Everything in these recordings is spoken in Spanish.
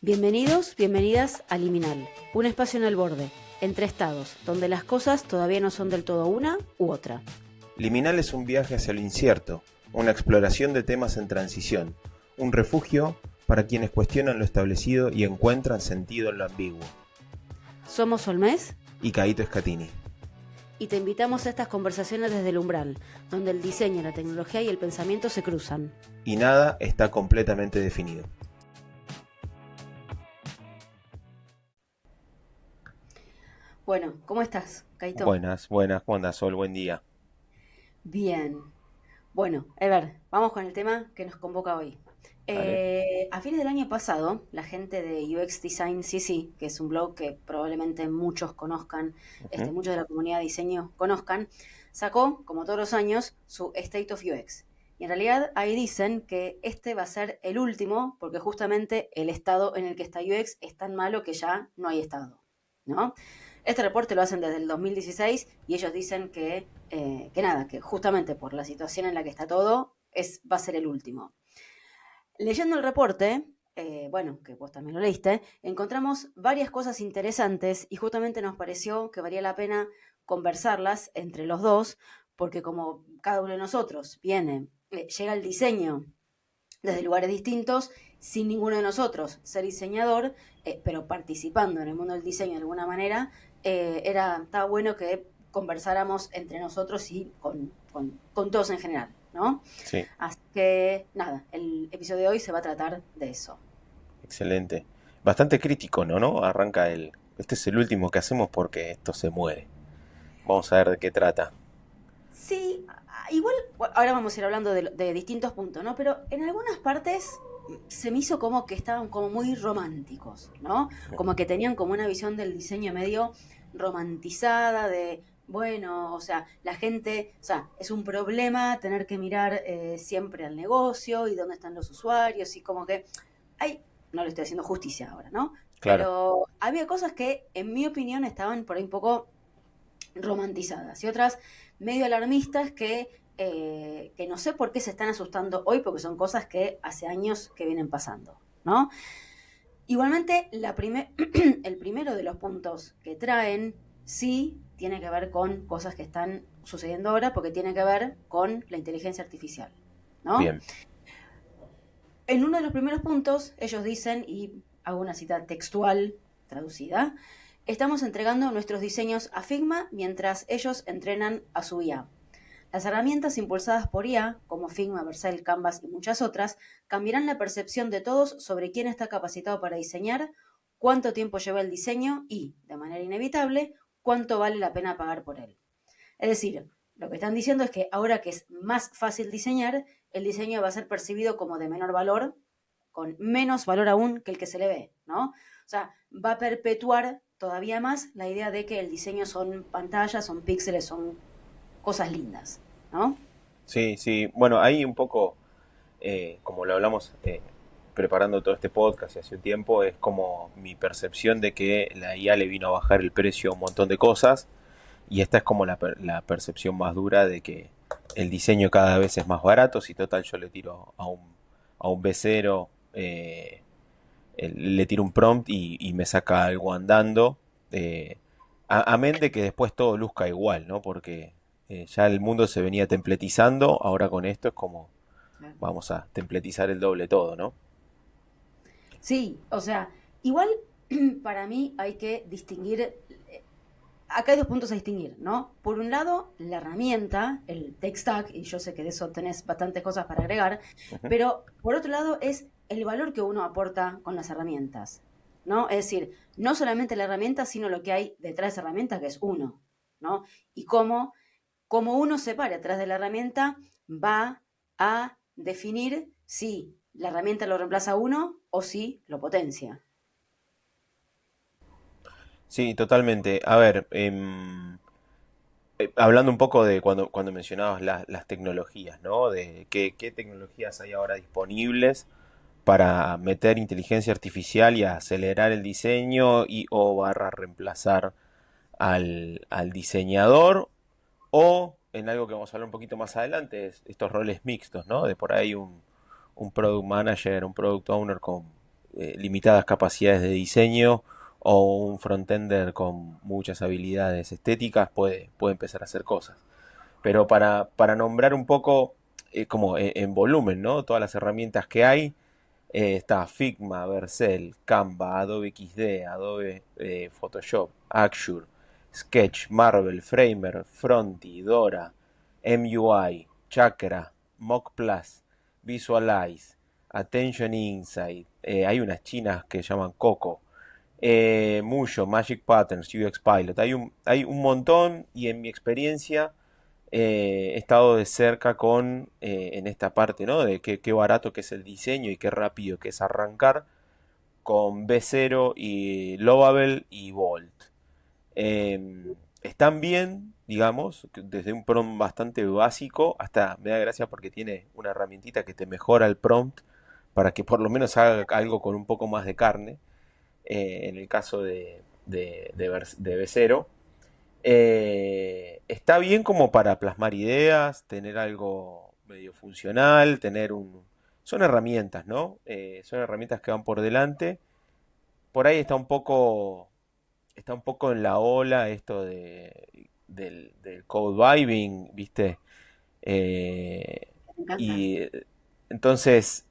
Bienvenidos, bienvenidas a Liminal, un espacio en el borde, entre estados, donde las cosas todavía no son del todo una u otra. Liminal es un viaje hacia lo incierto, una exploración de temas en transición, un refugio para quienes cuestionan lo establecido y encuentran sentido en lo ambiguo. Somos Olmés Y Caíto Escatini. y te invitamos a estas conversaciones desde el umbral, donde el diseño, la tecnología y el pensamiento se cruzan. Y nada está completamente definido. Bueno, ¿cómo estás, Caito? Buenas, ¿cómo andás, Sol? Buen día. Bien. Bueno, a ver, vamos con el tema que nos convoca hoy. Dale. A fines del año pasado, la gente de UX Design CC, que es un blog que probablemente muchos conozcan, Ujú. muchos de la comunidad de diseño conozcan, sacó, como todos los años, su State of UX. Y en realidad ahí dicen que este va a ser el último, porque justamente el estado en el que está UX es tan malo que ya no hay estado, ¿no? Este reporte lo hacen desde el 2016 y ellos dicen que nada, que justamente por la situación en la que está todo, va a ser el último. Leyendo el reporte, bueno, que vos también lo leíste, encontramos varias cosas interesantes y justamente nos pareció que valía la pena conversarlas entre los dos, porque como cada uno de nosotros llega el diseño desde lugares distintos, sin ninguno de nosotros ser diseñador, pero participando en el mundo del diseño de alguna manera, estaba bueno que conversáramos entre nosotros y con todos en general, ¿no? Sí, Así que nada, el episodio de hoy se va a tratar de eso. excelente. Bastante crítico, ¿no? Arranca el... Este es el último que hacemos porque esto se muere. Vamos a ver de qué trata. Sí, igual, bueno, ahora vamos a ir hablando de distintos puntos, ¿no? Pero en algunas partes se me hizo como que estaban como muy románticos, ¿no? Como que tenían como una visión del diseño medio romantizada de, bueno, o sea, la gente, o sea, es un problema tener que mirar siempre al negocio y dónde están los usuarios y como que, ay, no le estoy haciendo justicia ahora, ¿no? Claro. Pero había cosas que, en mi opinión, estaban por ahí un poco romantizadas y otras medio alarmistas que no sé por qué se están asustando hoy porque son cosas que hace años que vienen pasando, ¿no? Igualmente, el primero de los puntos que traen sí tiene que ver con cosas que están sucediendo ahora porque tiene que ver con la inteligencia artificial, ¿no? Bien. En uno de los primeros puntos, ellos dicen, y hago una cita textual traducida, estamos entregando nuestros diseños a Figma mientras ellos entrenan a su IA. Las herramientas impulsadas por IA, como Figma, Vercel, Canvas y muchas otras, cambiarán la percepción de todos sobre quién está capacitado para diseñar, cuánto tiempo lleva el diseño y, de manera inevitable, cuánto vale la pena pagar por él. Es decir, lo que están diciendo es que ahora que es más fácil diseñar, el diseño va a ser percibido como de menor valor, con menos valor aún que el que se le ve, ¿no? O sea, va a perpetuar todavía más la idea de que el diseño son pantallas, son píxeles, son cosas lindas, ¿no? Sí, sí. Bueno, ahí un poco, como lo hablamos preparando todo este podcast y hace un tiempo, es como mi percepción de que la IA le vino a bajar el precio a un montón de cosas y esta es como la percepción más dura de que el diseño cada vez es más barato. Si total yo le tiro a un B0, le tiro un prompt y me saca algo andando. Amén de que después todo luzca igual, ¿no? Porque ya el mundo se venía templetizando, ahora con esto es como vamos a templetizar el doble todo, ¿no? Sí, o sea, igual para mí hay que distinguir, acá hay dos puntos a distinguir, ¿no? Por un lado, la herramienta, el tech stack, y yo sé que de eso tenés bastantes cosas para agregar, Ujú. pero por otro lado es el valor que uno aporta con las herramientas, ¿no? Es decir, no solamente la herramienta, sino lo que hay detrás de esa herramienta, que es uno, ¿no? Y cómo uno se para detrás de la herramienta va a definir si la herramienta lo reemplaza a uno o si lo potencia. Sí, totalmente. A ver, hablando un poco de cuando mencionabas las tecnologías, ¿no? De qué tecnologías hay ahora disponibles para meter inteligencia artificial y acelerar el diseño y o barra reemplazar al diseñador o en algo que vamos a hablar un poquito más adelante, es estos roles mixtos, ¿no? De por ahí un product manager, un product owner limitadas capacidades de diseño o un frontender con muchas habilidades estéticas puede empezar a hacer cosas. Pero para nombrar un poco, como en volumen, ¿no? Todas las herramientas que hay, está Figma, Vercel, Canva, Adobe XD, Adobe Photoshop, Axure, Sketch, Marvel, Framer, Fronty, Dora, MUI, Chakra, Mock Plus, Visualize, Attention Insight. Hay unas chinas que llaman Coco. Mucho, Magic Patterns, UX Pilot. Hay un montón y en mi experiencia he estado de cerca en esta parte, ¿no? De qué barato que es el diseño y qué rápido que es arrancar con B0 y Lovable y Bolt. Están bien, digamos, desde un prompt bastante básico hasta me da gracia porque tiene una herramientita que te mejora el prompt para que por lo menos haga algo con un poco más de carne, en el caso de B0. Está bien como para plasmar ideas, tener algo medio funcional, Son herramientas, ¿no? Son herramientas que van por delante. Por ahí está un poco en la ola esto del code vibing, ¿viste? Eh, Me encanta. y entonces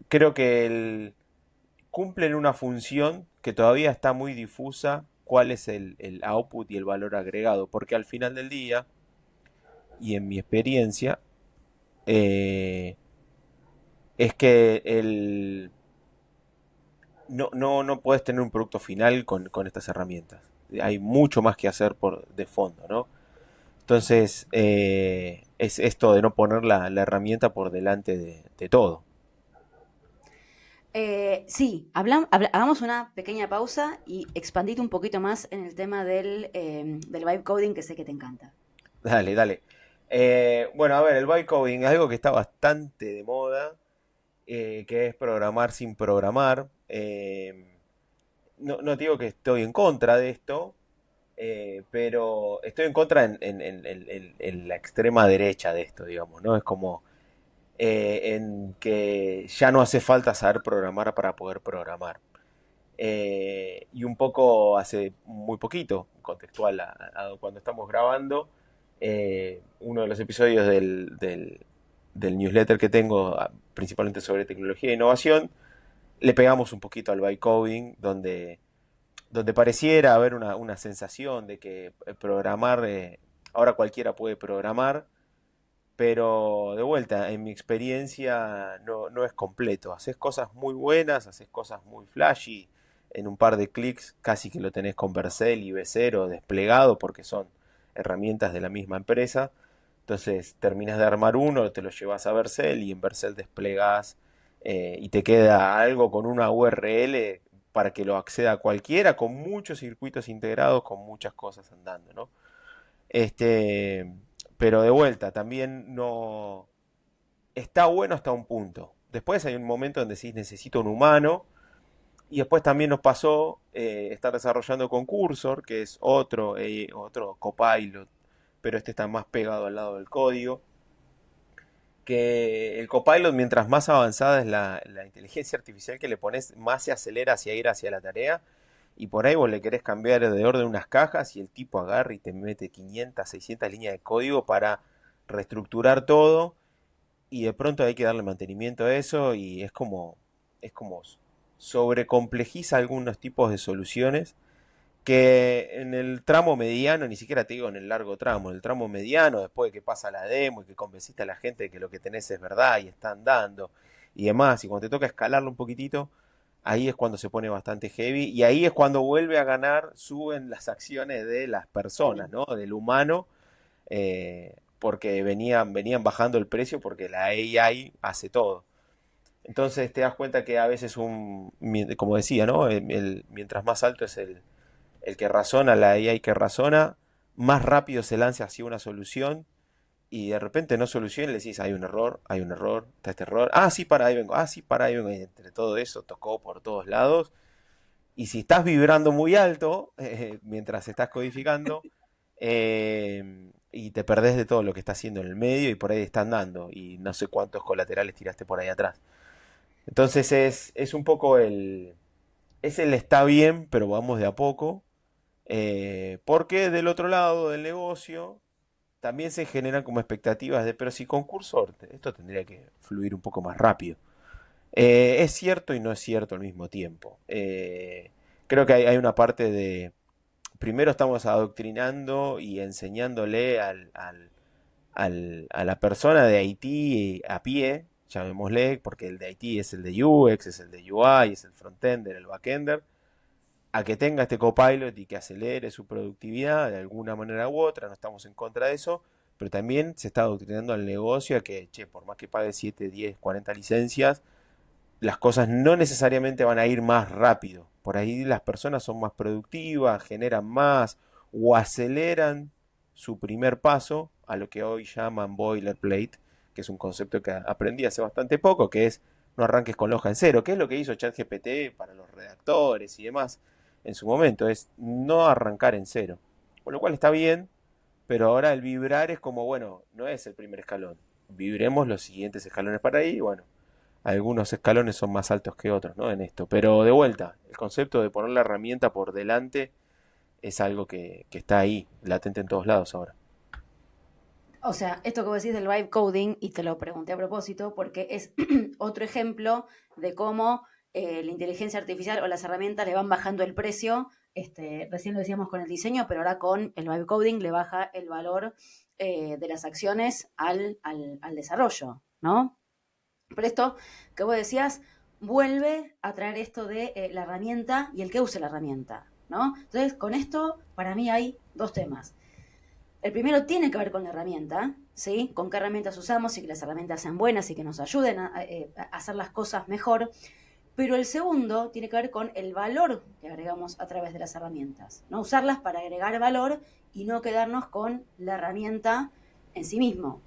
creo que cumplen una función que todavía está muy difusa, cuál es el output y el valor agregado, porque al final del día, y en mi experiencia, eh, es que no puedes tener un producto final con estas herramientas. Hay mucho más que hacer de fondo, ¿no? Entonces, es esto de no poner la herramienta por delante de todo. Sí, hagamos una pequeña pausa y expandite un poquito más en el tema del vibe coding que sé que te encanta. Dale, dale. Bueno, a ver, el bytecoding coding es algo que está bastante de moda, que es programar sin programar. No te digo que estoy en contra de esto, pero estoy en contra en la extrema derecha de esto, digamos, ¿no? Es como en que ya no hace falta saber programar para poder programar. Y un poco hace muy poquito, contextual a cuando estamos grabando, uno de los episodios del newsletter que tengo, principalmente sobre tecnología e innovación, le pegamos un poquito al bytecoding, donde pareciera haber una sensación de que programar, ahora cualquiera puede programar, pero de vuelta, en mi experiencia no es completo. Haces cosas muy buenas, haces cosas muy flashy, en un par de clics casi que lo tenés con Vercel y B0 desplegado porque son herramientas de la misma empresa. Entonces terminas de armar uno, te lo llevas a Vercel y en Vercel desplegás, y te queda algo con una URL para que lo acceda cualquiera, con muchos circuitos integrados, con muchas cosas andando, ¿no? Este, pero de vuelta, también no está bueno hasta un punto. Después hay un momento donde decís necesito un humano. Y después también nos pasó estar desarrollando con Cursor, que es otro copilot, pero este está más pegado al lado del código. Que el copilot, mientras más avanzada es la inteligencia artificial que le pones, más se acelera hacia ir hacia la tarea. Y por ahí vos le querés cambiar de orden unas cajas y el tipo agarra y te mete 500, 600 líneas de código para reestructurar todo. Y de pronto hay que darle mantenimiento a eso y es como sobrecomplejiza algunos tipos de soluciones que en el tramo mediano, ni siquiera te digo en el largo tramo, en el tramo mediano, después de que pasa la demo y que convenciste a la gente de que lo que tenés es verdad y están dando y demás, y cuando te toca escalarlo un poquitito, ahí es cuando se pone bastante heavy y ahí es cuando vuelve a ganar, suben las acciones de las personas, ¿no? Del humano, porque venían bajando el precio porque la AI hace todo. Entonces te das cuenta que a veces como decía, ¿no? Mientras más alto es el que razona, la AI que razona, más rápido se lanza hacia una solución y de repente no soluciona y le decís, hay un error, está este error, sí, para ahí vengo, sí, para ahí vengo, y entre todo eso tocó por todos lados. Y si estás vibrando muy alto mientras estás codificando, y te perdés de todo lo que está haciendo en el medio y por ahí están dando y no sé cuántos colaterales tiraste por ahí atrás. Entonces es un poco el está bien, pero vamos de a poco. Porque del otro lado del negocio también se generan como expectativas de, pero si concurso, esto tendría que fluir un poco más rápido. Es cierto y no es cierto al mismo tiempo. Creo que hay una parte de, primero estamos adoctrinando y enseñándole a la persona de Haití a pie, llamémosle, porque el de Haití es el de UX, es el de UI, es el frontender, el backender, a que tenga este copilot y que acelere su productividad de alguna manera u otra, no estamos en contra de eso, pero también se está adoctrinando al negocio a que, che, por más que pague 7, 10, 40 licencias, las cosas no necesariamente van a ir más rápido. Por ahí las personas son más productivas, generan más o aceleran su primer paso a lo que hoy llaman boilerplate, que es un concepto que aprendí hace bastante poco, que es no arranques con la hoja en cero, que es lo que hizo ChatGPT para los redactores y demás en su momento, es no arrancar en cero. Con lo cual está bien, pero ahora el vibrar es como, bueno, no es el primer escalón. Vibremos los siguientes escalones para ahí, bueno, algunos escalones son más altos que otros, ¿no? En esto. Pero de vuelta, el concepto de poner la herramienta por delante es algo que está ahí, latente en todos lados ahora. O sea, esto que vos decís del vibe coding, y te lo pregunté a propósito, porque es otro ejemplo de cómo la inteligencia artificial o las herramientas le van bajando el precio. Recién lo decíamos con el diseño, pero ahora con el vibe coding le baja el valor de las acciones al desarrollo, ¿no? Pero esto que vos decías vuelve a traer esto de la herramienta y el que use la herramienta, ¿no? Entonces, con esto, para mí hay dos temas. El primero tiene que ver con la herramienta, ¿sí? Con qué herramientas usamos y que las herramientas sean buenas y que nos ayuden a hacer las cosas mejor. Pero el segundo tiene que ver con el valor que agregamos a través de las herramientas, ¿no? Usarlas para agregar valor y no quedarnos con la herramienta en sí mismo.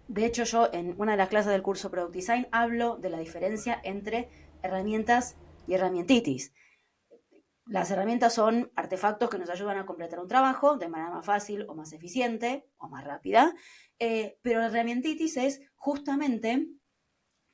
De hecho, yo en una de las clases del curso Product Design hablo de la diferencia entre herramientas y herramientitis. Las herramientas son artefactos que nos ayudan a completar un trabajo de manera más fácil o más eficiente o más rápida, pero la herramientitis es justamente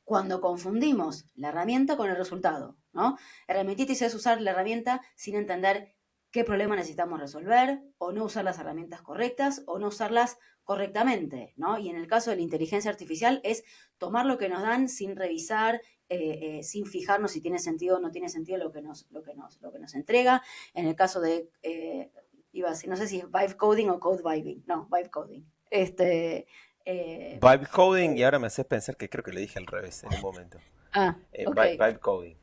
cuando confundimos la herramienta con el resultado, ¿no? Herramientitis es usar la herramienta sin entender qué problema necesitamos resolver, o no usar las herramientas correctas, o no usarlas correctamente, ¿no? Y en el caso de la inteligencia artificial es tomar lo que nos dan sin revisar, sin fijarnos si tiene sentido o no tiene sentido lo que nos entrega. En el caso de, iba a decir, no sé si es vibe coding o code vibing, no, vibe coding. Eh, Vibe coding, y ahora me haces pensar que creo que le dije al revés en un momento. ok. Vibe coding.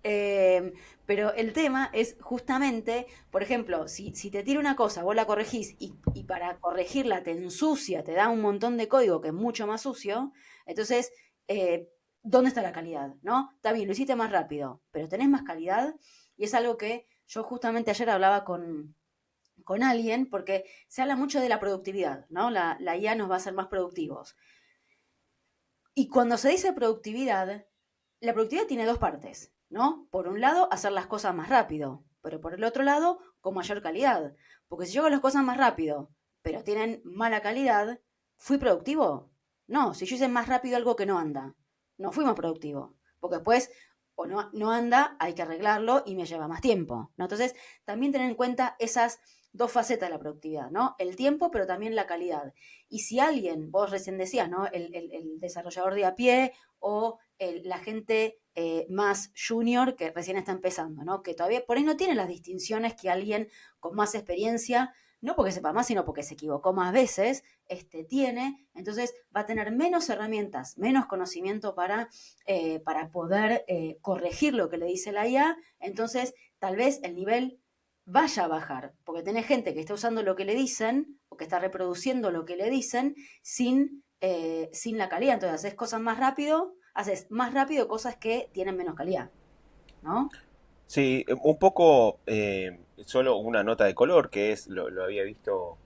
Eh, pero el tema es justamente, por ejemplo, si te tira una cosa, vos la corregís y para corregirla te ensucia, te da un montón de código que es mucho más sucio, entonces, ¿dónde está la calidad? ¿No? Está bien, lo hiciste más rápido, pero tenés más calidad y es algo que yo justamente ayer hablaba con alguien porque se habla mucho de la productividad, ¿no? La IA nos va a hacer más productivos. Y cuando se dice productividad, la productividad tiene dos partes, ¿no? Por un lado, hacer las cosas más rápido, pero por el otro lado, con mayor calidad. Porque si yo hago las cosas más rápido, pero tienen mala calidad, ¿fui productivo? No, si yo hice más rápido algo que no anda, no fui más productivo. Porque después, o no anda, hay que arreglarlo y me lleva más tiempo, ¿no? Entonces, también tener en cuenta esas dos facetas de la productividad, ¿no? El tiempo, pero también la calidad. Y si alguien, vos recién decías, ¿no? El desarrollador de a pie o la gente más junior que recién está empezando, ¿no? Que todavía por ahí no tiene las distinciones que alguien con más experiencia, no porque sepa más, sino porque se equivocó más veces, tiene. Entonces va a tener menos herramientas, menos conocimiento para poder corregir lo que le dice la IA. Entonces, tal vez el nivel vaya a bajar, porque tenés gente que está usando lo que le dicen o que está reproduciendo lo que le dicen sin la calidad. Entonces haces más rápido cosas que tienen menos calidad, ¿no? Sí, un poco, solo una nota de color, que es, lo había visto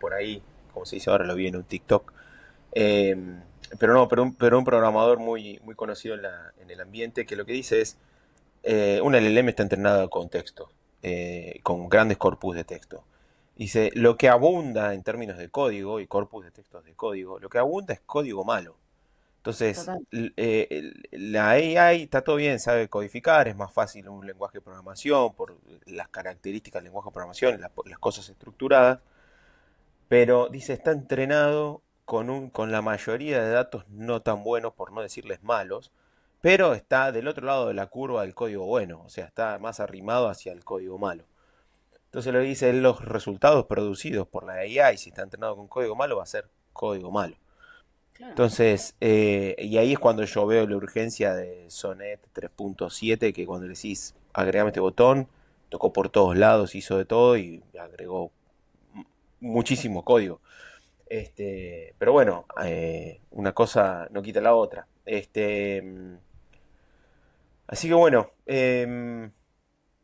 por ahí, como se dice ahora, lo vi en un TikTok. Eh, pero no, pero un programador muy conocido en el ambiente, que lo que dice es, una LLM está entrenada con texto, con grandes corpus de texto. Dice, lo que abunda en términos de código y corpus de textos de código, lo que abunda es código malo. Entonces, Total. la AI está todo bien, sabe codificar, es más fácil un lenguaje de programación por las características del lenguaje de programación, las cosas estructuradas, pero dice, está entrenado con la mayoría de datos no tan buenos, por no decirles malos, pero está del otro lado de la curva del código bueno, o sea, está más arrimado hacia el código malo. Entonces lo que dice, los resultados producidos por la AI, si está entrenado con código malo, va a ser código malo. Claro. Entonces, y ahí es cuando yo veo la urgencia de Sonnet 3.7, que cuando le decís agregame este botón, tocó por todos lados, hizo de todo y agregó muchísimo código. Pero bueno, una cosa no quita la otra. Así que bueno,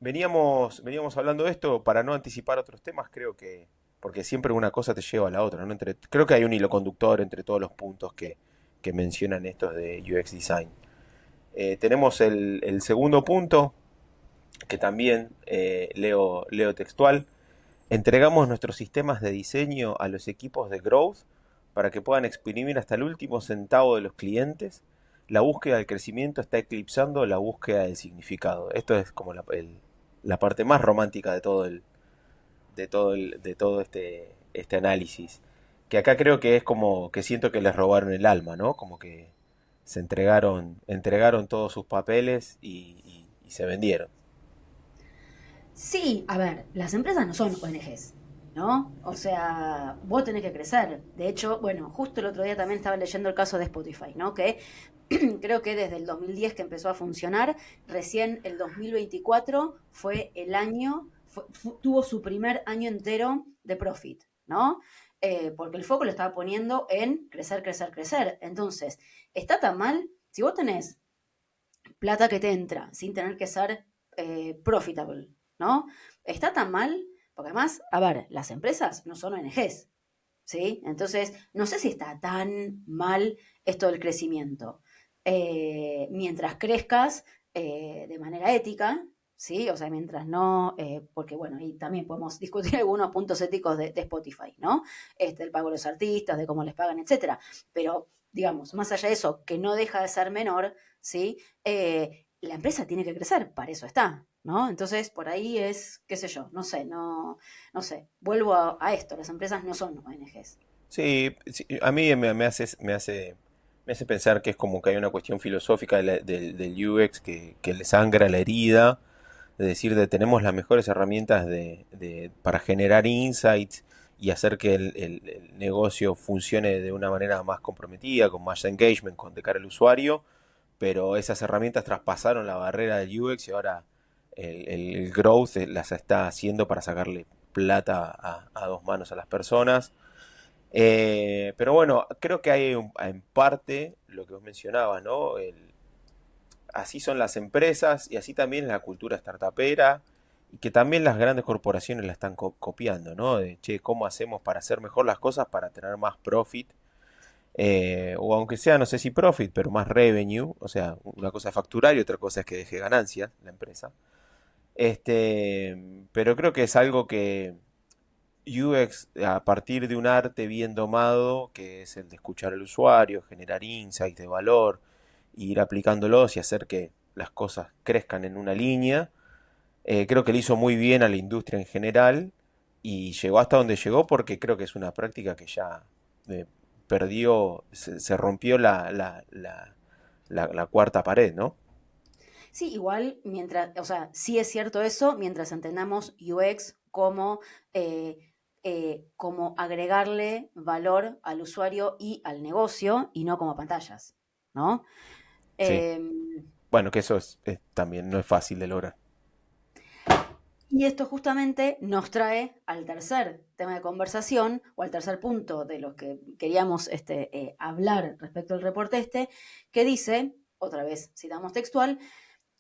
veníamos hablando de esto para no anticipar otros temas, creo que, porque siempre una cosa te lleva a la otra, ¿no? Creo que hay un hilo conductor entre todos los puntos que mencionan estos de UX Design. Tenemos el segundo punto, que también leo textual. Entregamos nuestros sistemas de diseño a los equipos de growth para que puedan exprimir hasta el último centavo de los clientes. La búsqueda del crecimiento está eclipsando la búsqueda del significado. Esto es como la parte más romántica de todo este análisis. Que acá creo que es como que siento que les robaron el alma, ¿no? Como que entregaron todos sus papeles y se vendieron. Sí, a ver, las empresas no son ONGs, ¿no? O sea, vos tenés que crecer. De hecho, bueno, justo el otro día también estaba leyendo el caso de Spotify, ¿no? Que creo que desde el 2010 que empezó a funcionar, recién el 2024 fue el año, tuvo su primer año entero de profit, ¿no? Porque el foco lo estaba poniendo en crecer, crecer, crecer. Entonces, está tan mal, si vos tenés plata que te entra sin tener que ser profitable, ¿no? Está tan mal, porque además, a ver, las empresas no son ONGs, ¿sí? Entonces, no sé si está tan mal esto del crecimiento. Mientras crezcas de manera ética, ¿sí? O sea, mientras no, porque bueno, y también podemos discutir algunos puntos éticos de Spotify, ¿no? El pago de los artistas, de cómo les pagan, etcétera. Pero, digamos, más allá de eso, que no deja de ser menor, ¿sí? La empresa tiene que crecer, para eso está, ¿no? Entonces, por ahí es, qué sé yo, no sé, no sé, vuelvo a esto, las empresas no son ONGs. Sí, sí, a mí me hace pensar que es como que hay una cuestión filosófica del UX que le sangra la herida, de decir de tenemos las mejores herramientas para generar insights y hacer que el negocio funcione de una manera más comprometida, con más engagement de cara al usuario, pero esas herramientas traspasaron la barrera del UX y ahora el growth las está haciendo para sacarle plata a dos manos a las personas. Pero bueno, creo que hay en parte lo que vos mencionabas, ¿no? Así son las empresas y así también es la cultura startupera y que también las grandes corporaciones la están copiando, ¿no? De, che, ¿cómo hacemos para hacer mejor las cosas para tener más profit? O aunque sea, no sé si profit, pero más revenue, o sea, una cosa es facturar y otra cosa es que deje ganancias la empresa. Pero creo que es algo que, UX a partir de un arte bien domado, que es el de escuchar al usuario, generar insights de valor, e ir aplicándolos y hacer que las cosas crezcan en una línea. Creo que le hizo muy bien a la industria en general y llegó hasta donde llegó porque creo que es una práctica que ya eh, perdió, se rompió la cuarta pared, ¿no? Sí, igual, mientras, o sea, sí es cierto eso, mientras entendamos UX como agregarle valor al usuario y al negocio y no como pantallas, ¿no? Sí. Eh, Bueno, que eso también no es fácil de lograr. Y esto justamente nos trae al tercer tema de conversación o al tercer punto de lo que queríamos hablar respecto al reporte que dice, otra vez citamos textual,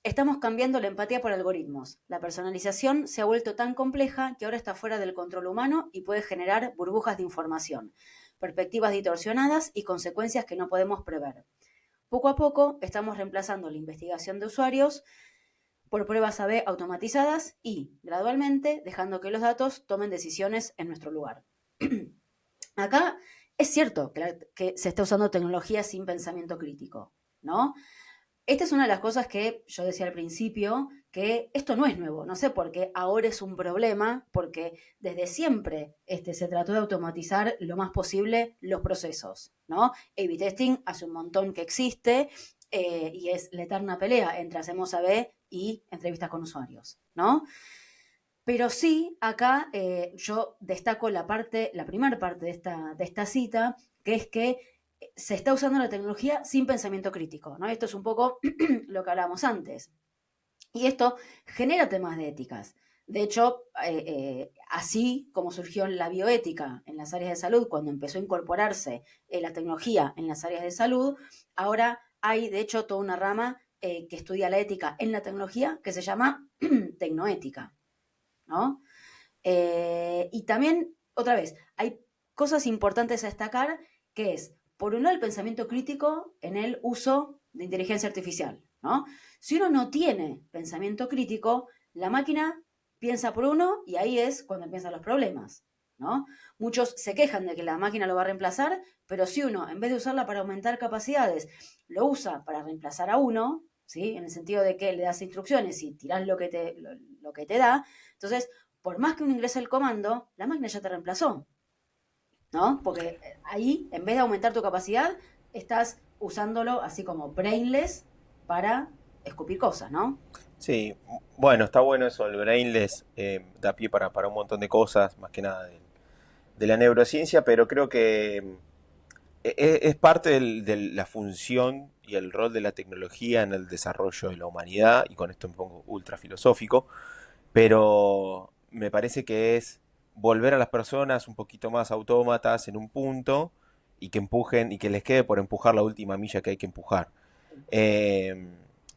estamos cambiando la empatía por algoritmos. La personalización se ha vuelto tan compleja que ahora está fuera del control humano y puede generar burbujas de información, perspectivas distorsionadas y consecuencias que no podemos prever. Poco a poco estamos reemplazando la investigación de usuarios por pruebas A/B automatizadas y, gradualmente, dejando que los datos tomen decisiones en nuestro lugar. Acá es cierto que se está usando tecnología sin pensamiento crítico, ¿no? Esta es una de las cosas que yo decía al principio, que esto no es nuevo, no sé por qué ahora es un problema, porque desde siempre se trató de automatizar lo más posible los procesos, ¿no? A/B testing hace un montón que existe y es la eterna pelea entre hacemos A/B y entrevistas con usuarios, ¿no? Pero sí, acá yo destaco la primera parte de esta cita, que es que se está usando la tecnología sin pensamiento crítico, ¿no? Esto es un poco lo que hablábamos antes. Y esto genera temas de éticas. De hecho, así como surgió la bioética en las áreas de salud, cuando empezó a incorporarse la tecnología en las áreas de salud, ahora hay, de hecho, toda una rama que estudia la ética en la tecnología que se llama tecnoética, ¿no? Y también, otra vez, hay cosas importantes a destacar, que es, por un lado, el pensamiento crítico en el uso de inteligencia artificial, ¿no? Si uno no tiene pensamiento crítico, la máquina piensa por uno y ahí es cuando empiezan los problemas, ¿no? Muchos se quejan de que la máquina lo va a reemplazar, pero si uno, en vez de usarla para aumentar capacidades, lo usa para reemplazar a uno, ¿sí? En el sentido de que le das instrucciones y tirás lo que te da, entonces por más que uno ingrese el comando, la máquina ya te reemplazó, ¿no? Porque ahí, en vez de aumentar tu capacidad, estás usándolo así como brainless para escupir cosas, ¿no? Sí, bueno, está bueno eso, el brainless da pie para un montón de cosas, más que nada de la neurociencia, pero creo que es parte de la función y el rol de la tecnología en el desarrollo de la humanidad, y con esto me pongo ultra filosófico, pero me parece que es volver a las personas un poquito más autómatas en un punto y que empujen y que les quede por empujar la última milla que hay que empujar. Eh,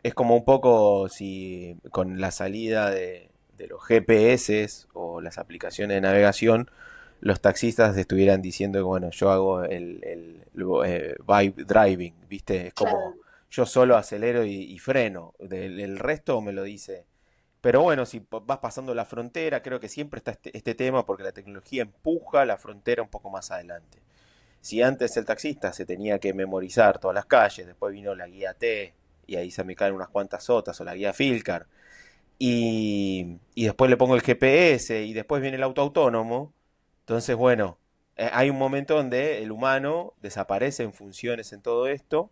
es como un poco si con la salida de los GPS o las aplicaciones de navegación, los taxistas estuvieran diciendo que, bueno, yo hago el vibe driving, ¿viste? Es como Claro. yo solo acelero y freno, el resto me lo dice. Pero bueno, si vas pasando la frontera, creo que siempre está este tema porque la tecnología empuja la frontera un poco más adelante. Si antes el taxista se tenía que memorizar todas las calles, después vino la guía T y ahí se me caen unas cuantas sotas o la guía Filcar y después le pongo el GPS y después viene el auto autónomo, entonces bueno, hay un momento donde el humano desaparece en funciones en todo esto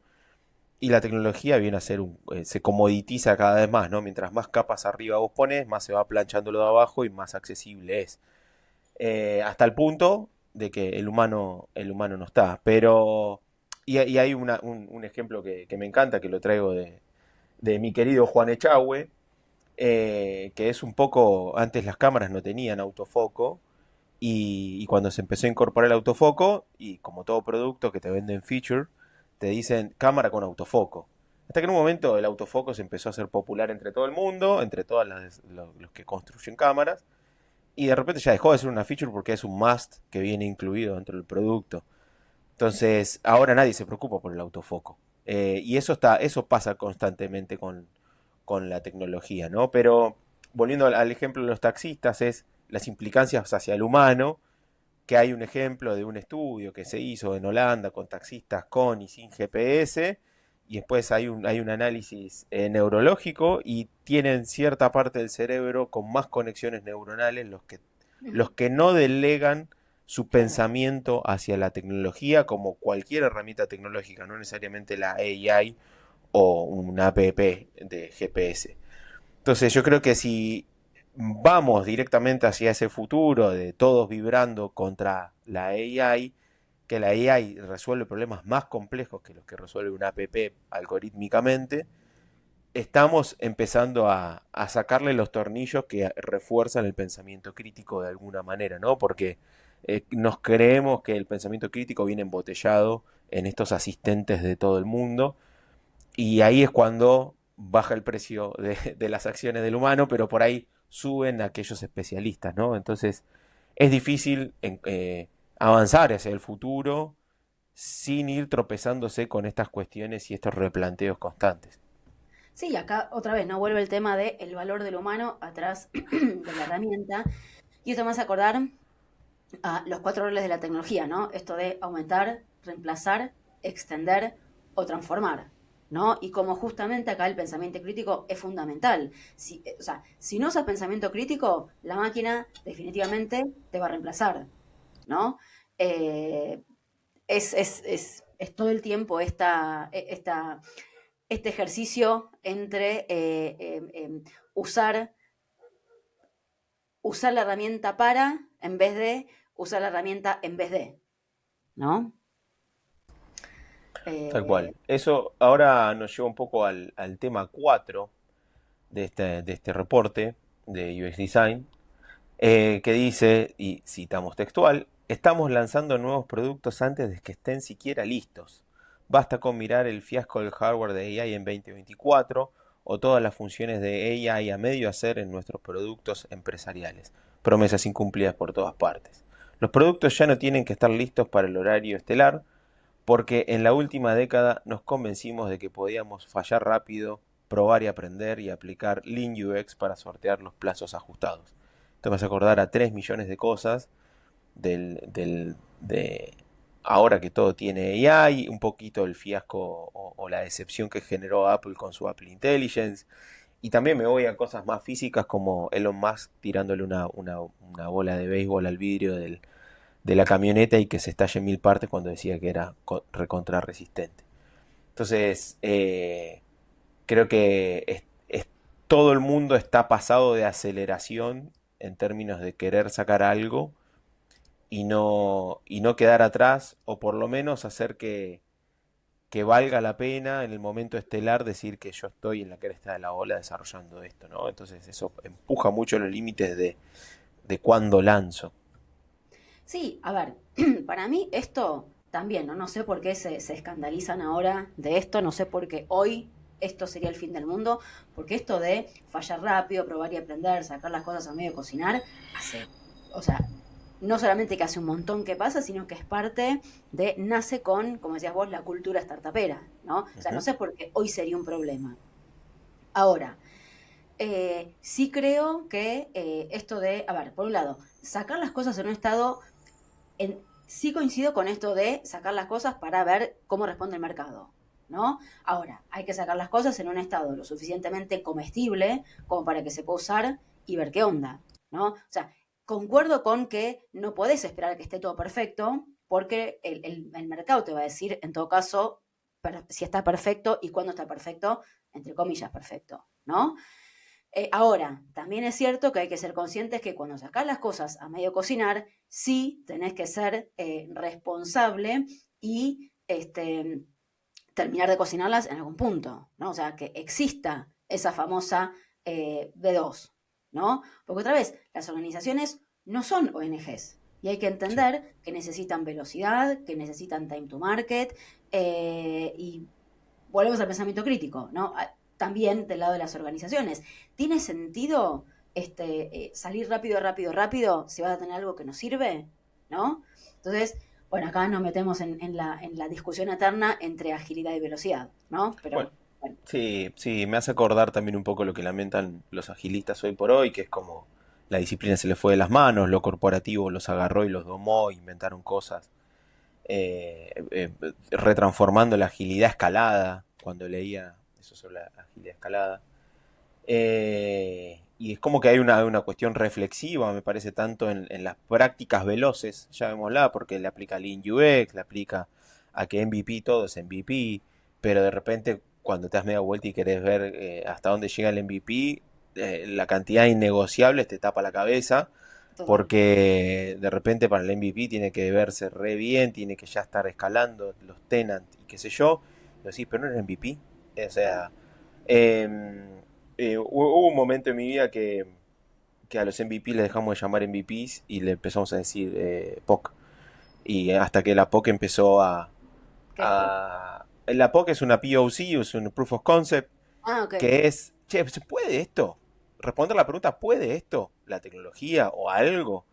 y la tecnología viene a ser se comoditiza cada vez más, ¿no? Mientras más capas arriba vos pones, más se va planchando lo de abajo y más accesible es. Hasta el punto de que el humano no está. Pero, y hay un ejemplo que me encanta, que lo traigo de mi querido Juan Echagüe, que es un poco, antes las cámaras no tenían autofoco, y cuando se empezó a incorporar el autofoco, y como todo producto que te venden feature, te dicen cámara con autofoco. Hasta que en un momento el autofoco se empezó a hacer popular entre todo el mundo, entre todos los que construyen cámaras, y de repente ya dejó de ser una feature porque es un must que viene incluido dentro del producto. Entonces, ahora nadie se preocupa por el autofoco. Y eso pasa constantemente con la tecnología, ¿no? Pero volviendo al ejemplo de los taxistas, es las implicancias hacia el humano, que hay un ejemplo de un estudio que se hizo en Holanda con taxistas con y sin GPS, y después hay un análisis neurológico y tienen cierta parte del cerebro con más conexiones neuronales los Ujú. que no delegan su Claro. pensamiento hacia la tecnología como cualquier herramienta tecnológica, no necesariamente la AI o una app de GPS. Entonces yo creo que si vamos directamente hacia ese futuro de todos vibrando contra la AI, que la AI resuelve problemas más complejos que los que resuelve una app algorítmicamente, estamos empezando a sacarle los tornillos que refuerzan el pensamiento crítico de alguna manera, ¿no? Porque nos creemos que el pensamiento crítico viene embotellado en estos asistentes de todo el mundo y ahí es cuando baja el precio de las acciones del humano, pero por ahí suben aquellos especialistas, ¿no? Entonces es difícil avanzar hacia el futuro sin ir tropezándose con estas cuestiones y estos replanteos constantes. Sí, acá otra vez, ¿no? Vuelve el tema del valor del humano atrás de la herramienta. Y esto me hace acordar a los cuatro roles de la tecnología, ¿no? Esto de aumentar, reemplazar, extender o transformar, ¿no? Y como justamente acá el pensamiento crítico es fundamental. O sea, si no usas pensamiento crítico, la máquina definitivamente te va a reemplazar, ¿no? Eh, es todo el tiempo este ejercicio entre usar, usar la herramienta para en vez de usar la herramienta en vez de, ¿no? Tal Eh, cual. Eso ahora nos lleva un poco al tema 4 de este reporte de UX Design, que dice, y citamos textual, estamos lanzando nuevos productos antes de que estén siquiera listos. Basta con mirar el fiasco del hardware de AI en 2024 o todas las funciones de AI a medio hacer en nuestros productos empresariales. Promesas incumplidas por todas partes. Los productos ya no tienen que estar listos para el horario estelar porque en la última década nos convencimos de que podíamos fallar rápido, probar y aprender y aplicar Lean UX para sortear los plazos ajustados. Esto me hace acordar a 3 millones de cosas de ahora que todo tiene AI, un poquito el fiasco o la decepción que generó Apple con su Apple Intelligence. Y también me voy a cosas más físicas como Elon Musk tirándole una bola de béisbol al vidrio de la camioneta y que se estalle en mil partes cuando decía que era recontra resistente. Entonces, creo que todo el mundo está pasado de aceleración en términos de querer sacar algo y no quedar atrás, o por lo menos hacer que valga la pena en el momento estelar decir que yo estoy en la cresta de la ola desarrollando esto, ¿no? Entonces eso empuja mucho los límites de cuándo lanzo. sí, a ver, para mí esto también, ¿no? No sé por qué se escandalizan ahora de esto, no sé por qué hoy esto sería el fin del mundo, porque esto de fallar rápido, probar y aprender, sacar las cosas a medio de cocinar, o sea, no solamente que hace un montón que pasa, sino que es parte nace con, como decías vos, la cultura startupera, ¿no? O sea, no Ujú. sé por qué hoy sería un problema. Ahora, sí creo que esto de, a ver, por un lado, sacar las cosas en un estado sí coincido con esto de sacar las cosas para ver cómo responde el mercado, ¿no? Ahora, hay que sacar las cosas en un estado lo suficientemente comestible como para que se pueda usar y ver qué onda, ¿no? O sea, concuerdo con que no podés esperar que esté todo perfecto porque el mercado te va a decir, en todo caso, si está perfecto y cuándo está perfecto, entre comillas, perfecto, ¿no? Ahora, también es cierto que hay que ser conscientes que cuando sacás las cosas a medio cocinar, sí tenés que ser responsable y terminar de cocinarlas en algún punto, ¿no? O sea, que exista esa famosa B2, ¿no? Porque otra vez, las organizaciones no son ONGs y hay que Sí. entender que necesitan velocidad, que necesitan time to market y volvemos al pensamiento crítico, ¿no? También del lado de las organizaciones. ¿Tiene sentido salir rápido, rápido, rápido si vas a tener algo que nos sirve? ¿No? Entonces, bueno, acá nos metemos en la discusión eterna entre agilidad y velocidad, ¿no? Bueno, Pero, bueno, sí, sí, me hace acordar también un poco lo que lamentan los agilistas hoy por hoy, que es como la disciplina se les fue de las manos, lo corporativo los agarró y los domó, inventaron cosas, retransformando la agilidad escalada, cuando leía eso sobre la agilidad escalada. Y es como que hay una cuestión reflexiva, me parece, tanto en las prácticas veloces, llamémosla, porque le aplica Lean UX, le aplica a que MVP todo es MVP, pero de repente cuando te das media vuelta y querés ver hasta dónde llega el MVP, la cantidad de innegociables te tapa la cabeza, total. porque de repente para el MVP tiene que verse re bien, tiene que ya estar escalando los tenants y qué sé yo, y decís, pero no es MVP, o Claro. sea... Eh, hubo un momento en mi vida que a los MVP les dejamos de llamar MVPs y le empezamos a decir POC. Y hasta que la POC empezó ¿Qué es POC? La POC es una POC, es un Proof of Concept, Ah, ok. que es, che, ¿se puede esto? Responder la pregunta, ¿puede esto? La tecnología o algo.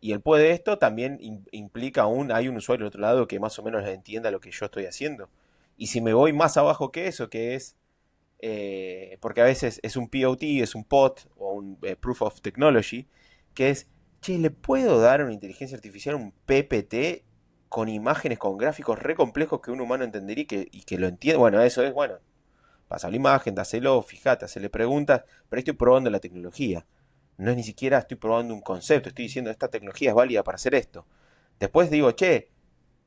Y el puede esto también implica hay un usuario al otro lado que más o menos entienda lo que yo estoy haciendo. Y si me voy más abajo que eso, que es porque a veces es un POT, es un POT o un Proof of Technology, que es, che, ¿le puedo dar a una inteligencia artificial un PPT con imágenes, con gráficos re complejos que un humano entendería y que lo entienda? Bueno, eso es, bueno, pasa la imagen, dáselo, fíjate, hacele preguntas, pero ahí estoy probando la tecnología. No es ni siquiera estoy probando un concepto, estoy diciendo esta tecnología es válida para hacer esto. Después digo, che,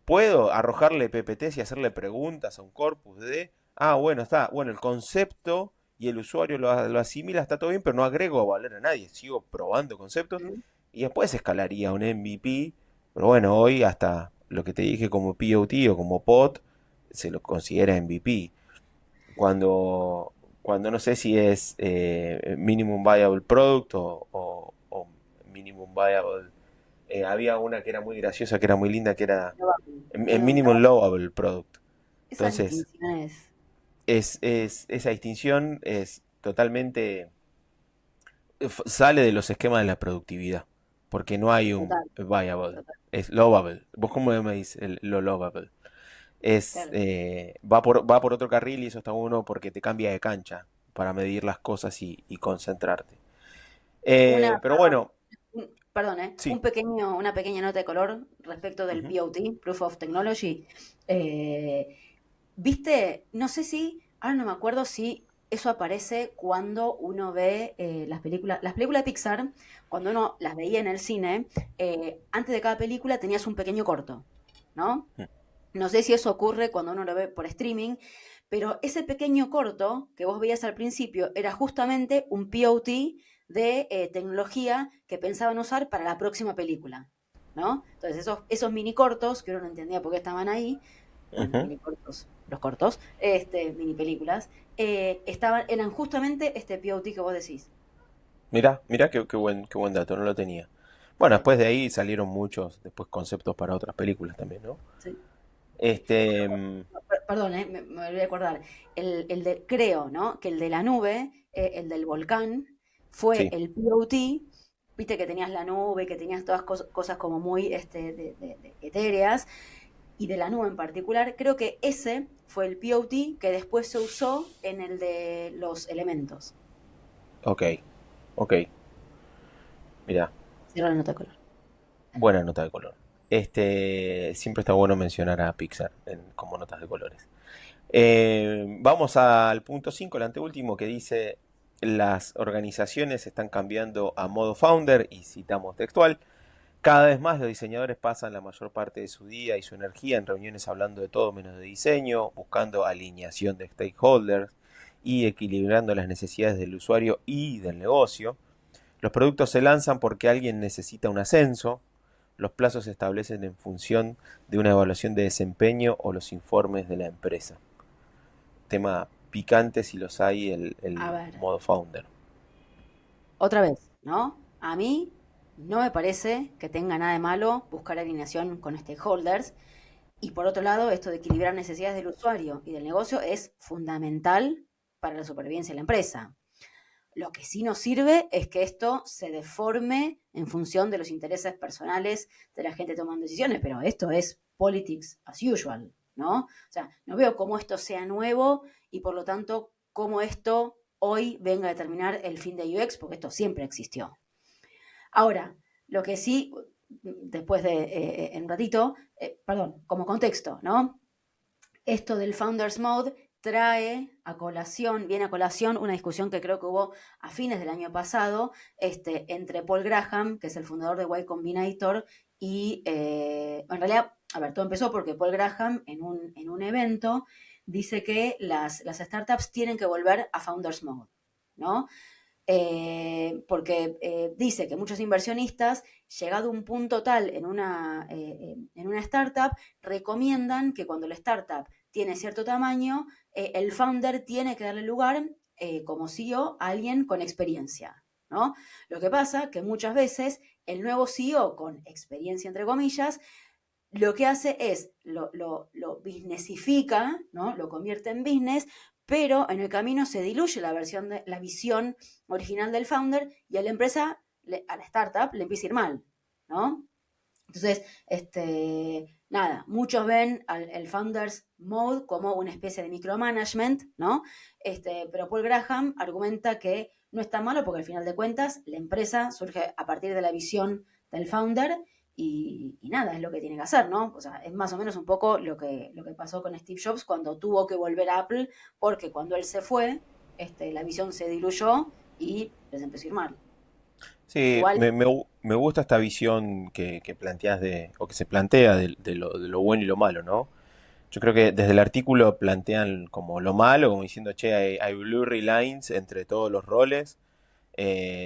¿puedo arrojarle PPTs y hacerle preguntas a un corpus de... Ah, bueno, está, bueno, el concepto y el usuario lo asimila, está todo bien, pero no agrego valor a nadie, sigo probando conceptos Mm. y después escalaría un MVP, pero bueno, hoy hasta lo que te dije como POT o como POT se lo considera MVP. Cuando no sé si es Minimum Viable Product o Minimum Viable. Había una que era muy graciosa, que era muy linda, que era Minimum Minimum Lovable Product. Esas Entonces, distinciones. esa distinción es totalmente sale de los esquemas de la productividad, porque no hay un Total, viable, total. es lovable. ¿Vos cómo me dices lo lovable? Es, Claro. va por otro carril y eso está bueno porque te cambia de cancha para medir las cosas y concentrarte. Pero Perdón, bueno, perdón, sí. una pequeña nota de color respecto del Ujú. POT, Proof of Technology. Eh, ¿Viste? No sé si, ahora no me acuerdo si eso aparece cuando uno ve las películas de Pixar, cuando uno las veía en el cine, antes de cada película tenías un pequeño corto, ¿no? No sé si eso ocurre cuando uno lo ve por streaming, pero ese pequeño corto que vos veías al principio era justamente un POT de tecnología que pensaban usar para la próxima película, ¿no? Entonces esos mini cortos, que uno no entendía por qué estaban ahí, bueno, Ujú. mini cortos, los cortos, mini películas, eran justamente este POT que vos decís. Mira qué buen dato, no lo tenía. Bueno, Sí, después de ahí salieron muchos después conceptos para otras películas también, ¿no? sí. Este, Perdón, me olvidé de acordar. Creo, ¿no? Que el de la nube, el del volcán, fue sí. el POT, viste que tenías la nube, que tenías todas cosas como muy de etéreas, y de la nube en particular, creo que ese fue el POT que después se usó en el de los elementos. Ok, ok. Mira, Cierro la nota de color. buena nota de color. Siempre está bueno mencionar a Pixar como notas de colores. Vamos al punto 5, el anteúltimo, que dice: las organizaciones están cambiando a modo founder, y citamos textual. Cada vez más los diseñadores pasan la mayor parte de su día y su energía en reuniones hablando de todo menos de diseño, buscando alineación de stakeholders y equilibrando las necesidades del usuario y del negocio. Los productos se lanzan porque alguien necesita un ascenso. Los plazos se establecen en función de una evaluación de desempeño o los informes de la empresa. Tema picante si los hay A el ver, modo founder. otra vez, ¿no? A mí no me parece que tenga nada de malo buscar alineación con stakeholders. Y por otro lado, esto de equilibrar necesidades del usuario y del negocio es fundamental para la supervivencia de la empresa. Lo que sí nos sirve es que esto se deforme en función de los intereses personales de la gente tomando decisiones, pero esto es politics as usual, ¿no? O sea, no veo cómo esto sea nuevo y por lo tanto cómo esto hoy venga a determinar el fin de UX, porque esto siempre existió. Ahora, lo que sí, después de en un ratito, perdón, como contexto, ¿no? Esto del Founders Mode viene a colación una discusión que creo que hubo a fines del año pasado entre Paul Graham, que es el fundador de Y Combinator, y en realidad, a ver, todo empezó porque Paul Graham en un evento dice que las startups tienen que volver a Founders Mode, ¿no? Porque dice que muchos inversionistas, llegado a un punto tal en una startup, recomiendan que cuando la startup tiene cierto tamaño, el founder tiene que darle lugar como CEO a alguien con experiencia, ¿no? Lo que pasa que muchas veces el nuevo CEO con experiencia, entre comillas, lo que hace es lo businessifica, ¿no? Lo convierte en business, pero en el camino se diluye la visión original del founder y a la empresa, a la startup, le empieza a ir mal, ¿no? Entonces, nada, muchos ven el Founders Mode como una especie de micromanagement, ¿no? Pero Paul Graham argumenta que no es tan malo porque al final de cuentas la empresa surge a partir de la visión del founder y nada, es lo que tiene que hacer, ¿no? O sea, es más o menos un poco lo que pasó con Steve Jobs cuando tuvo que volver a Apple, porque cuando él se fue, la visión se diluyó y les empezó a ir mal. Sí, Igual, me gusta esta visión que planteas o que se plantea de lo bueno y lo malo, ¿no? Yo creo que desde el artículo plantean como lo malo, como diciendo, che, hay blurry lines entre todos los roles,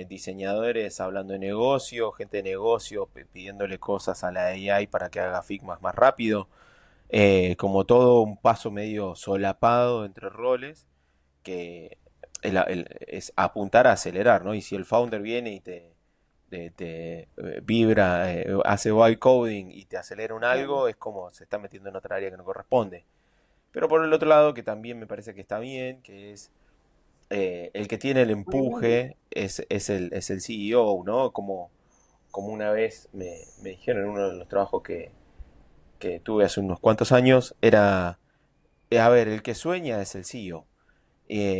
diseñadores hablando de negocio, gente de negocio pidiéndole cosas a la AI para que haga Figma más rápido, como todo un paso medio solapado entre roles, que es apuntar a acelerar, ¿no? Y si el founder viene y te vibra, hace byte coding y te acelera un claro, algo, es como se está metiendo en otra área que no corresponde. Pero por el otro lado, que también me parece que está bien, que es el que tiene el obviamente. empuje es el CEO, ¿no? Como una vez me dijeron en uno de los trabajos que tuve hace unos cuantos años, era, a ver, el que sueña es el CEO.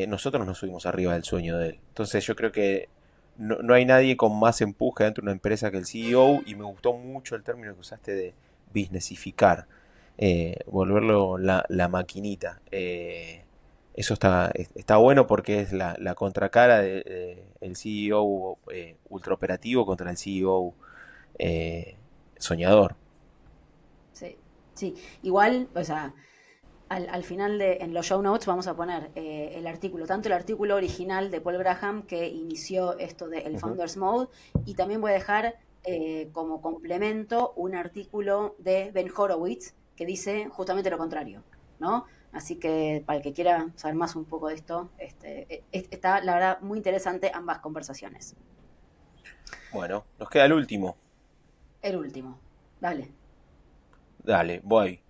Nosotros nos subimos arriba del sueño de él. Entonces yo creo que no hay nadie con más empuje dentro de una empresa que el CEO y me gustó mucho el término que usaste de businessificar, volverlo la maquinita. Eso está bueno porque es la contracara del CEO ultraoperativo contra el CEO soñador. Sí, sí. Igual, o sea, al final en los show notes vamos a poner el artículo, tanto el artículo original de Paul Graham que inició esto del Ujú. Founders Mode, y también voy a dejar como complemento un artículo de Ben Horowitz que dice justamente lo contrario, ¿no? Así que para el que quiera saber más un poco de esto, está la verdad muy interesante ambas conversaciones. Bueno, nos queda el último. El último, dale. Dale, voy.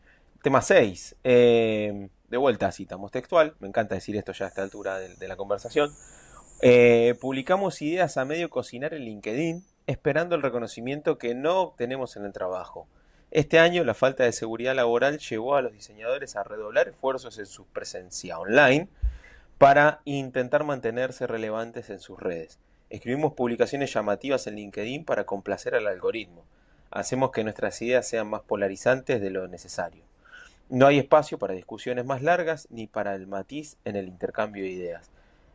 Tema 6. De vuelta, citamos textual. Me encanta decir esto ya a esta altura de la conversación. Publicamos ideas a medio cocinar en LinkedIn, esperando el reconocimiento que no obtenemos en el trabajo. Este año, la falta de seguridad laboral llevó a los diseñadores a redoblar esfuerzos en su presencia online para intentar mantenerse relevantes en sus redes. Escribimos publicaciones llamativas en LinkedIn para complacer al algoritmo. Hacemos que nuestras ideas sean más polarizantes de lo necesario. No hay espacio para discusiones más largas ni para el matiz en el intercambio de ideas.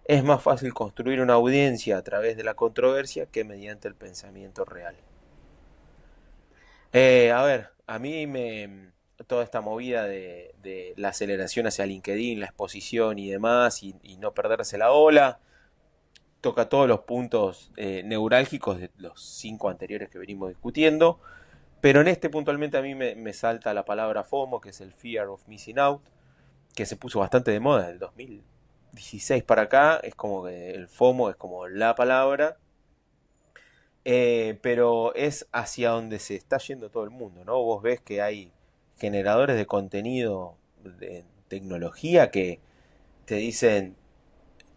Es más fácil construir una audiencia a través de la controversia que mediante el pensamiento real. A ver, a mí toda esta movida de la aceleración hacia LinkedIn, la exposición y demás, y no perderse la ola, toca todos los puntos neurálgicos de los 5 anteriores que venimos discutiendo, pero en este puntualmente a mí me salta la palabra FOMO, que es el Fear of Missing Out, que se puso bastante de moda del 2016 para acá, es como que el FOMO es como la palabra, pero es hacia donde se está yendo todo el mundo, ¿no? Vos ves que hay generadores de contenido de tecnología que te dicen,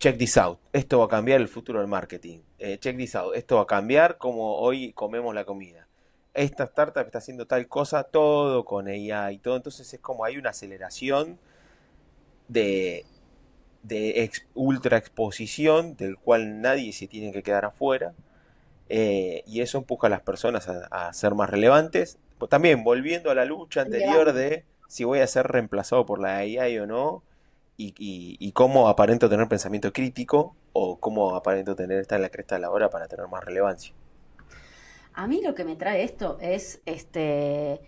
check this out, esto va a cambiar el futuro del marketing, check this out, esto va a cambiar como hoy comemos la comida. Esta startup está haciendo tal cosa, todo con AI y todo, entonces es como hay una aceleración de, ultra exposición del cual nadie se tiene que quedar afuera, y eso empuja a las personas a ser más relevantes. Pues también volviendo a la lucha anterior Relevante. de si voy a ser reemplazado por la AI o no, y cómo aparento tener pensamiento crítico o cómo aparento tener estar en la cresta de la hora para tener más relevancia. A mí lo que me trae esto es,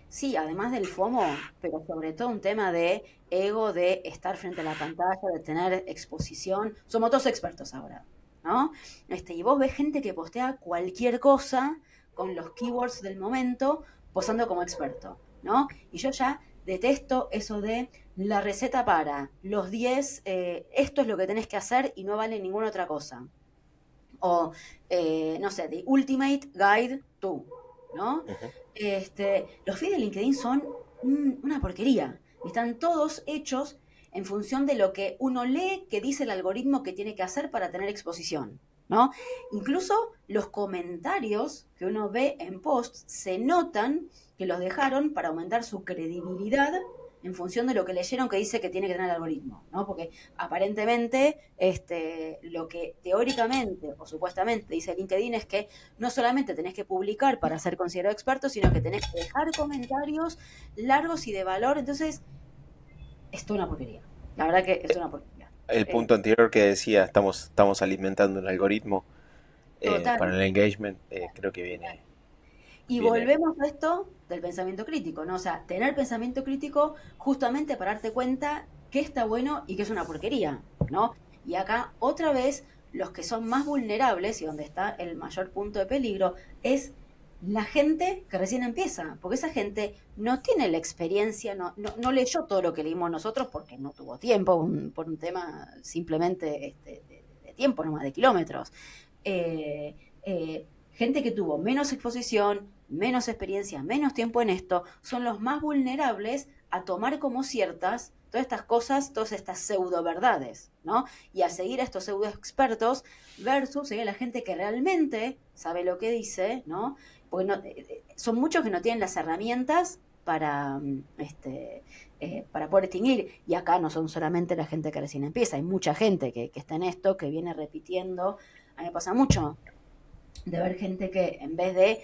sí, además del FOMO, pero sobre todo un tema de ego, de estar frente a la pantalla, de tener exposición. Somos todos expertos ahora, ¿no? Y vos ves gente que postea cualquier cosa con los keywords del momento, posando como experto, ¿no? Y yo ya detesto eso de la receta para los 10, esto es lo que tenés que hacer y no vale ninguna otra cosa o, no sé, The Ultimate Guide to, ¿no? Uh -huh. Los feeds de LinkedIn son una porquería. Están todos hechos en función de lo que uno lee que dice el algoritmo que tiene que hacer para tener exposición, ¿no? Incluso los comentarios que uno ve en posts se notan que los dejaron para aumentar su credibilidad en función de lo que leyeron que dice que tiene que tener el algoritmo, ¿no? Porque aparentemente lo que teóricamente o supuestamente dice LinkedIn es que no solamente tenés que publicar para ser considerado experto, sino que tenés que dejar comentarios largos y de valor. Entonces, es toda una porquería. La verdad que es toda una porquería. El Eh, punto anterior que decía, estamos alimentando un algoritmo para total. el engagement, creo que Y viene. volvemos a esto del pensamiento crítico, ¿no? O sea, tener pensamiento crítico justamente para darte cuenta qué está bueno y qué es una porquería, ¿no? Y acá, otra vez, los que son más vulnerables y donde está el mayor punto de peligro es la gente que recién empieza, porque esa gente no tiene la experiencia, no leyó todo lo que leímos nosotros porque no tuvo tiempo, por un tema simplemente de tiempo, nomás de kilómetros. Gente que tuvo menos exposición, menos experiencia, menos tiempo en esto, son los más vulnerables a tomar como ciertas todas estas cosas, todas estas pseudo verdades, ¿no? Y a seguir a estos pseudo expertos versus seguir a la gente que realmente sabe lo que dice, ¿no? Porque son muchos que no tienen las herramientas para poder distinguir. Y acá no son solamente la gente que recién empieza, hay mucha gente que está en esto, que viene repitiendo. A mí me pasa mucho de ver gente que en vez de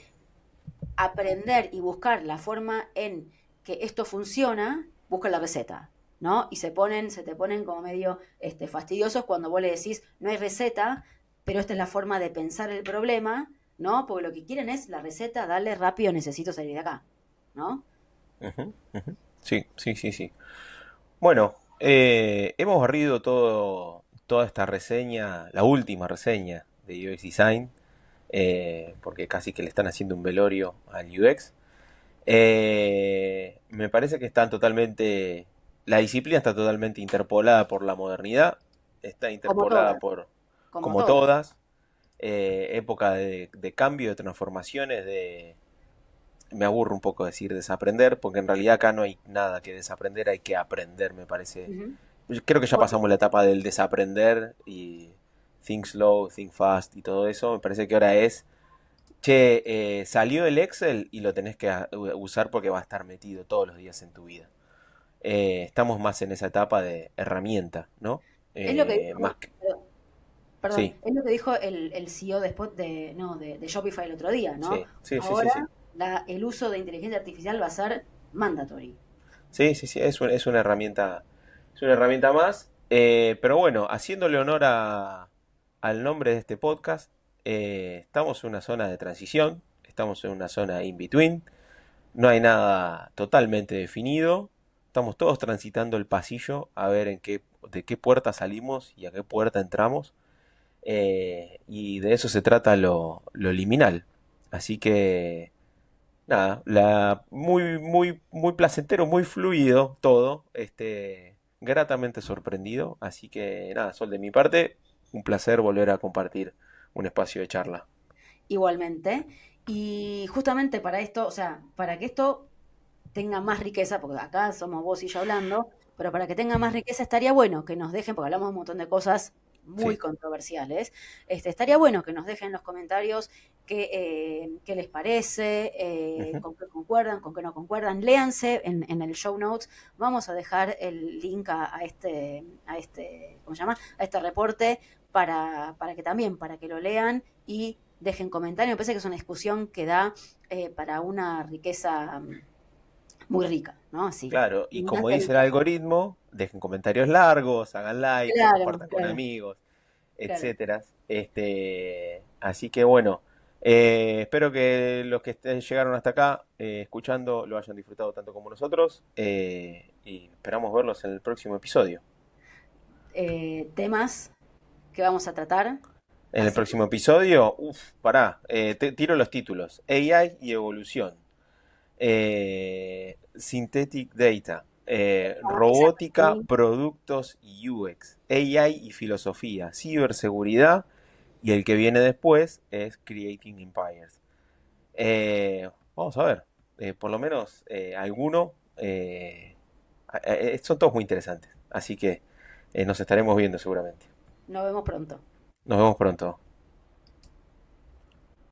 aprender y buscar la forma en que esto funciona, buscan la receta, ¿no? Y se te ponen como medio fastidiosos cuando vos le decís, no hay receta, pero esta es la forma de pensar el problema, ¿no? Porque lo que quieren es la receta, dale rápido, necesito salir de acá, ¿no? Ujú, ujú. Sí, sí, sí, sí. Bueno, hemos barrido toda esta reseña, la última reseña de UX Design, porque casi que le están haciendo un velorio al UX. Me parece que la disciplina está totalmente interpolada por la modernidad, está Como interpolada todas, por, como como todas. todas, época de cambio, de transformaciones, me aburro un poco decir desaprender, porque en realidad acá no hay nada que desaprender, hay que aprender, me parece. Ujú. Yo creo que ya Bueno, pasamos la etapa del desaprender y think slow, think fast y todo eso. Me parece que ahora es, che, salió el Excel y lo tenés que usar porque va a estar metido todos los días en tu vida. Estamos más en esa etapa de herramienta, ¿no? es lo que Más dijo, que... perdón, Sí, es lo que dijo el CEO después no, de Shopify el otro día, ¿no? sí, sí, sí, sí, Ahora sí. el uso de inteligencia artificial va a ser mandatory. Sí, sí, sí, es una herramienta más. Pero bueno, haciéndole honor al nombre de este podcast, estamos en una zona de transición, estamos en una zona in between, no hay nada totalmente definido, estamos todos transitando el pasillo a ver de qué puerta salimos y a qué puerta entramos, y de eso se trata lo liminal. Así que nada, muy, muy, muy placentero, muy fluido todo, gratamente sorprendido. Así que nada, Sol, de mi parte, un placer volver a compartir un espacio de charla. Igualmente. Y justamente para esto, o sea, para que esto tenga más riqueza, porque acá somos vos y yo hablando, pero para que tenga más riqueza estaría bueno que nos dejen, porque hablamos de un montón de cosas muy Sí. controversiales, estaría bueno que nos dejen en los comentarios qué les parece, Ujú. con qué concuerdan, con qué no concuerdan. Léanse en el show notes, vamos a dejar el link ¿cómo se llama? A este reporte para que también, para que lo lean y dejen comentarios. Me parece que es una discusión que da para una riqueza muy rica, ¿no? Así. Claro, y Más como que el- dice el algoritmo, dejen comentarios largos, hagan like, Claro, compartan con claro, amigos, claro. etcétera. Así que bueno, espero que los que llegaron hasta acá escuchando lo hayan disfrutado tanto como nosotros, y esperamos verlos en el próximo episodio. Temas que vamos a tratar. En el Así próximo episodio, pará, te tiro los títulos: AI y evolución, Synthetic Data, esa robótica, sí, productos y UX, AI y filosofía, ciberseguridad, y el que viene después es Creating Empires. Vamos a ver, por lo menos alguno, son todos muy interesantes, así que nos estaremos viendo seguramente. nos vemos pronto. Nos vemos pronto.